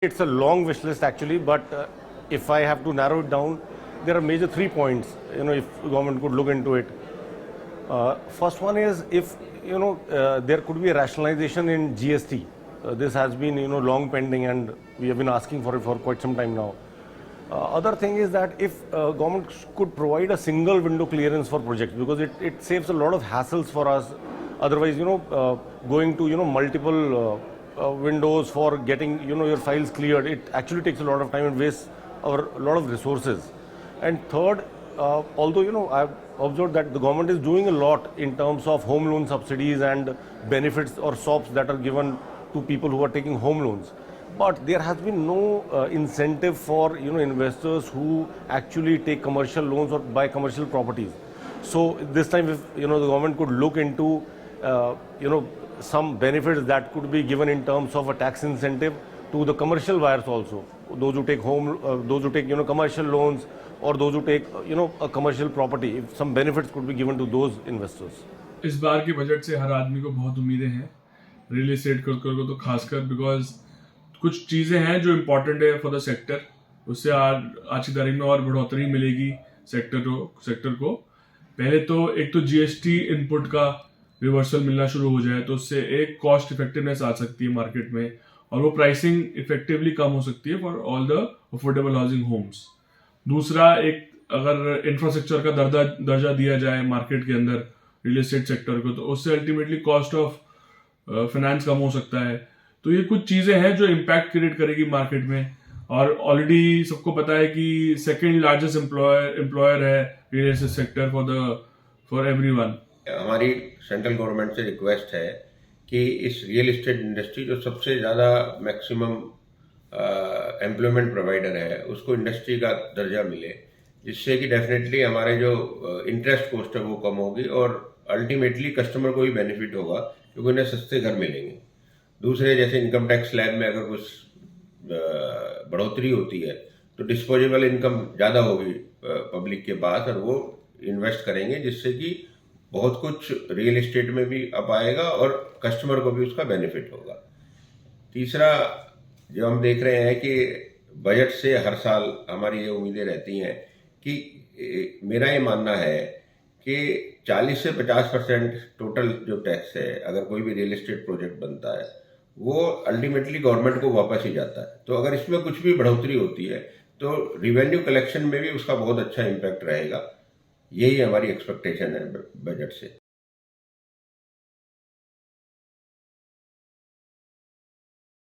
It's a long wish list actually, but if I have to narrow it down, there are major 3 points. If government could look into it. First one is if there could be a rationalization in GST. This has been long pending, and we have been asking for it for quite some time now. Other thing is that if government could provide a single window clearance for projects, because it saves a lot of hassles for us. Otherwise, going to multiple windows for getting your files cleared, it actually takes a lot of time and wastes a lot of resources. And third, although I've observed that the government is doing a lot in terms of home loan subsidies and benefits or SOPs that are given to people who are taking home loans, but there has been no incentive for investors who actually take commercial loans or buy commercial properties. So this time, if the government could look into some benefits that could be given in terms of a tax incentive to the commercial buyers also, those who take commercial loans, or those who take a commercial property, if some benefits could be given to those investors. इस बार के budget से हर आदमी को बहुत उम्मीदें हैं, real estate को तो खासकर, बिकॉज कुछ चीज़ें हैं जो इम्पोर्टेंट है फॉर द सेक्टर. उससे आज की तारीख में और बढ़ोतरी मिलेगी सेक्टर को. पहले तो एक तो जीएसटी इनपुट का रिवर्सल मिलना शुरू हो जाए, तो उससे एक कॉस्ट इफेक्टिवनेस आ सकती है मार्केट में, और वो प्राइसिंग इफेक्टिवली कम हो सकती है for all the affordable housing homes. दूसरा, एक अगर इंफ्रास्ट्रक्चर का दर्जा दिया जाए मार्केट के अंदर रियल एस्टेट सेक्टर को, तो उससे अल्टीमेटली कॉस्ट ऑफ फाइनेंस कम हो सकता है. तो ये कुछ चीजें हैं जो इम्पैक्ट क्रिएट करेगी मार्केट में. और ऑलरेडी सबको पता है कि सेकेंड लार्जेस्ट एम्प्लॉयर है real estate sector for everyone. हमारी सेंट्रल गवर्नमेंट से रिक्वेस्ट है कि इस रियल एस्टेट इंडस्ट्री जो सबसे ज़्यादा मैक्सिमम एम्प्लॉयमेंट प्रोवाइडर है, उसको इंडस्ट्री का दर्जा मिले, जिससे कि डेफिनेटली हमारे जो इंटरेस्ट कॉस्ट है वो कम होगी और अल्टीमेटली कस्टमर को भी बेनिफिट होगा, क्योंकि उन्हें सस्ते घर मिलेंगे. दूसरे, जैसे इनकम टैक्स स्लैब में अगर कुछ बढ़ोतरी होती है तो डिस्पोजेबल इनकम ज़्यादा होगी पब्लिक के पास, और वो इन्वेस्ट करेंगे, जिससे कि बहुत कुछ रियल एस्टेट में भी अब आएगा और कस्टमर को भी उसका बेनिफिट होगा. तीसरा, जो हम देख रहे हैं कि बजट से हर साल हमारी ये उम्मीदें रहती हैं कि मेरा ये मानना है कि 40 से 50% टोटल जो टैक्स है, अगर कोई भी रियल एस्टेट प्रोजेक्ट बनता है, वो अल्टीमेटली गवर्नमेंट को वापस ही जाता है. तो अगर इसमें कुछ भी बढ़ोतरी होती है तो रिवेन्यू कलेक्शन में भी उसका बहुत अच्छा इम्पैक्ट रहेगा. यही हमारी एक्सपेक्टेशन है बजट से.